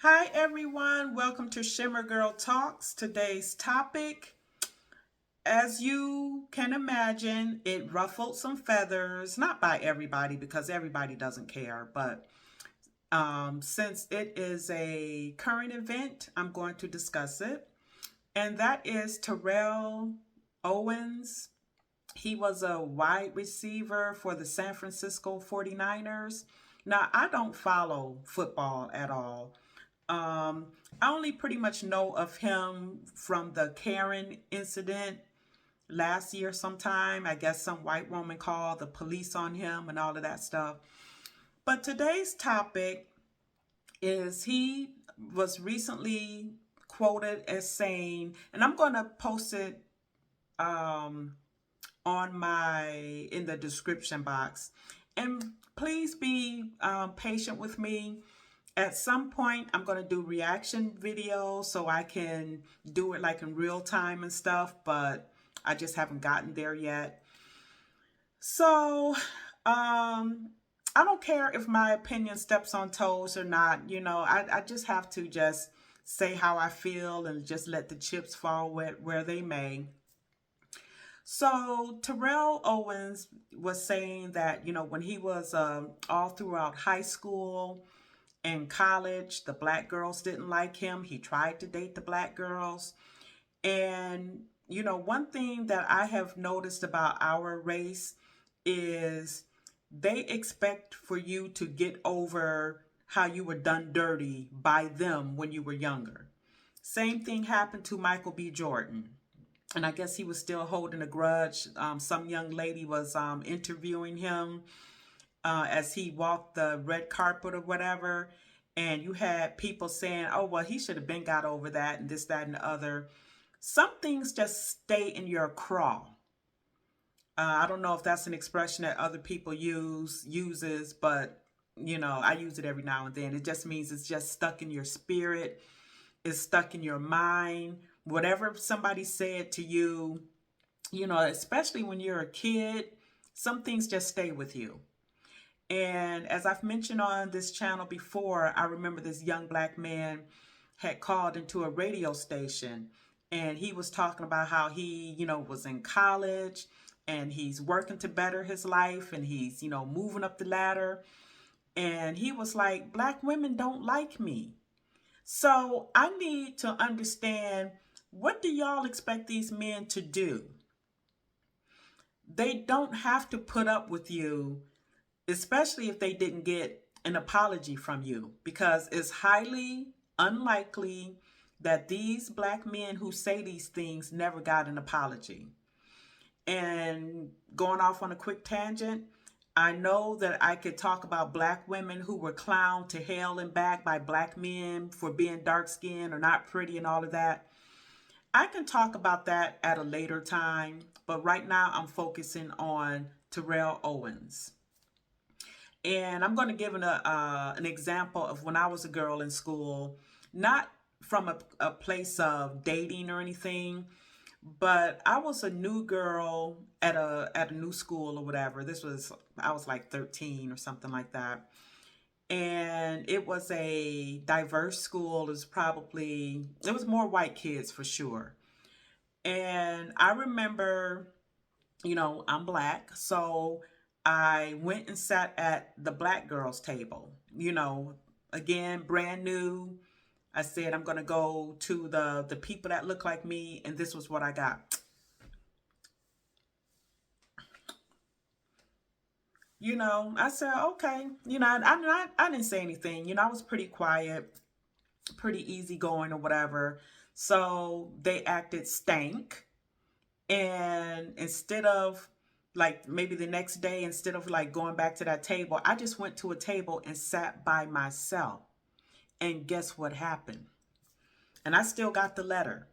Hi everyone, welcome to Shimmer Girl Talks. Today's topic, as you can imagine, it ruffled some feathers, not by everybody because everybody doesn't care, but since it is a current event, I'm going to discuss it. And that is Terrell Owens. He was a wide receiver for the San Francisco 49ers. Now, I don't follow football at all. Um, I only pretty much know of him from the Karen incident last year sometime. I guess some white woman called the police on him and all of that stuff. But today's topic is he was recently quoted as saying, and I'm going to post it um, on in the description box. And please be patient with me. At some point, I'm going to do reaction videos so I can do it like in real time and stuff, but I just haven't gotten there yet. So, I don't care if my opinion steps on toes or not. I just have to just say how I feel and just let the chips fall where they may. So Terrell Owens was saying that, when he was all throughout high school and college, the black girls didn't like him. He tried to date the black girls. And, one thing that I have noticed about our race is they expect for you to get over how you were done dirty by them when you were younger. Same thing happened to Michael B. Jordan. And I guess he was still holding a grudge. Some young lady was interviewing him as he walked the red carpet or whatever. And you had people saying, oh, well, he should have been got over that and this, that, and the other. Some things just stay in your craw. I don't know if that's an expression that other people uses, but I use it every now and then. It just means it's just stuck in your spirit. It's stuck in your mind. Whatever somebody said to you, especially when you're a kid, some things just stay with you. And as I've mentioned on this channel before, I remember this young black man had called into a radio station and he was talking about how he, was in college and he's working to better his life and he's, moving up the ladder. And he was like, black women don't like me. So I need to understand, what do y'all expect these men to do? They don't have to put up with you, especially if they didn't get an apology from you, because it's highly unlikely that these black men who say these things never got an apology. And going off on a quick tangent, I know that I could talk about black women who were clowned to hell and back by black men for being dark skinned or not pretty and all of that. I can talk about that at a later time, but right now I'm focusing on Terrell Owens. And I'm going to give an example of when I was a girl in school, not from a place of dating or anything, but I was a new girl at a new school or whatever. I was like 13 or something like that. And it was a diverse school. It was more white kids for sure. And I remember, I'm black, so I went and sat at the black girls' table. Again, brand new. I said I'm gonna go to the people that look like me, and this was what I got. I said okay. I didn't say anything. I was pretty quiet, pretty easygoing or whatever. So they acted stank, and instead of like maybe the next day, instead of like going back to that table, I just went to a table and sat by myself. And guess what happened? And I still got the letter.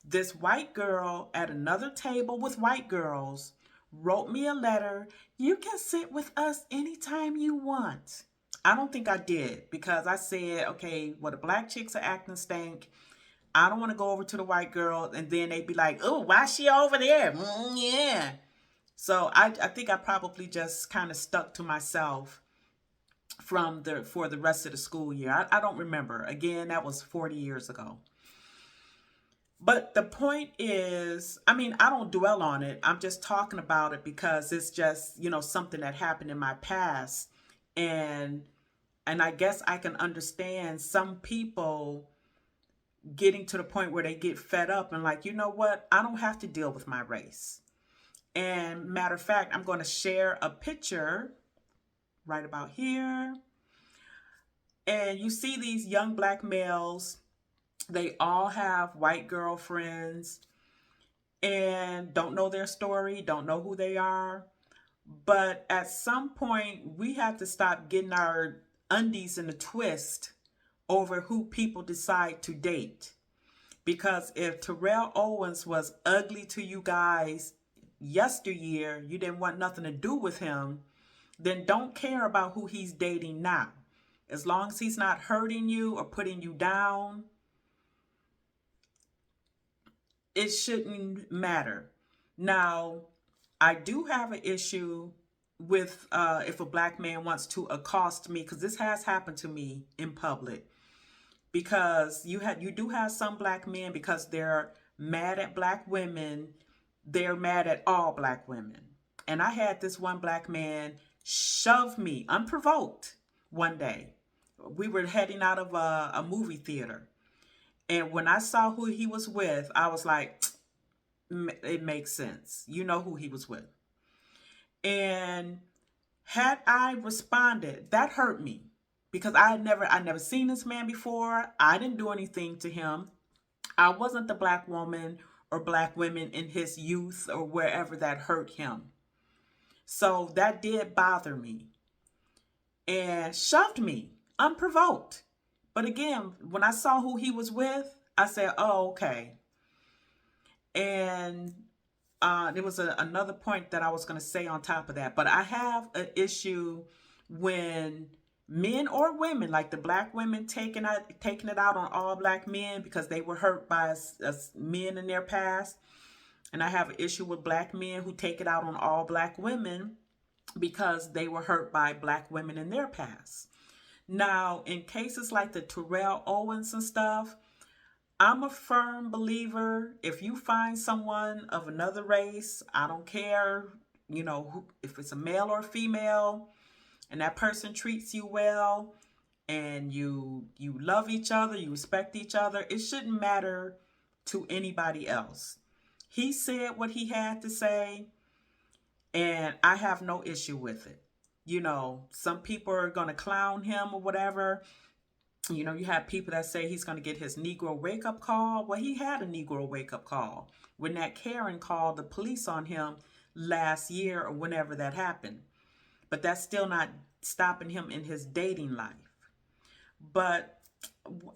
This white girl at another table with white girls wrote me a letter. You can sit with us anytime you want. I don't think I did, because I said, okay, well, the black chicks are acting stank. I don't want to go over to the white girl and then they'd be like, oh, why is she over there? Yeah. So I think I probably just kind of stuck to myself for the rest of the school year. I don't remember. Again, that was 40 years ago. But the point is, I mean, I don't dwell on it. I'm just talking about it because it's just, something that happened in my past. And I guess I can understand some people getting to the point where they get fed up and like, you know what? I don't have to deal with my race. And matter of fact, I'm going to share a picture right about here. And you see these young black males, they all have white girlfriends and don't know their story, don't know who they are. But at some point, we have to stop getting our undies in a twist over who people decide to date. Because if Terrell Owens was ugly to you guys yesteryear, you didn't want nothing to do with him, then don't care about who he's dating now. As long as he's not hurting you or putting you down, it shouldn't matter. Now, I do have an issue with if a black man wants to accost me, because this has happened to me in public. Because you do have some black men, because they're mad at black women, they're mad at all black women. And I had this one black man shove me unprovoked one day. We were heading out of a movie theater. And when I saw who he was with, I was like, it makes sense. You know who he was with. And had I responded, that hurt me because I never seen this man before. I didn't do anything to him. I wasn't the black woman or black women in his youth or wherever that hurt him. So that did bother me and shoved me unprovoked. But again, when I saw who he was with, I said, oh, okay. And there was another point that I was going to say on top of that. But I have an issue when men or women, like the black women taking it out on all black men because they were hurt by us men in their past. And I have an issue with black men who take it out on all black women because they were hurt by black women in their past. Now, in cases like the Terrell Owens and stuff, I'm a firm believer, if you find someone of another race, I don't care, if it's a male or a female, and that person treats you well, and you love each other, you respect each other, it shouldn't matter to anybody else. He said what he had to say, and I have no issue with it. Some people are going to clown him or whatever. You have people that say he's going to get his Negro wake-up call. Well, he had a Negro wake-up call when that Karen called the police on him last year or whenever that happened. But that's still not stopping him in his dating life. But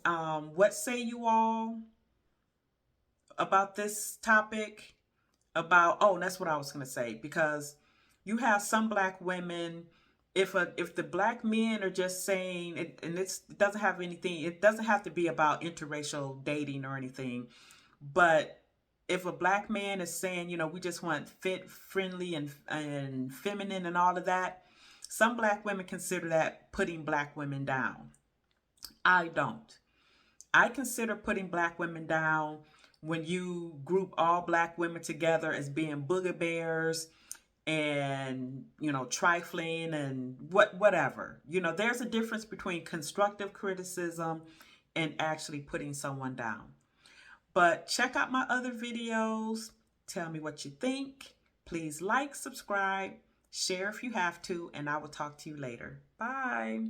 what say you all about this topic? That's what I was going to say. Because you have some black women, if the black men are just saying it, and it doesn't have to be about interracial dating or anything, but if a black man is saying, we just want fit, friendly, and feminine and all of that, some black women consider that putting black women down. I don't. I consider putting black women down when you group all black women together as being booger bears and trifling and whatever. There's a difference between constructive criticism and actually putting someone down. But check out my other videos, tell me what you think. Please like, subscribe, share if you have to, and I will talk to you later. Bye.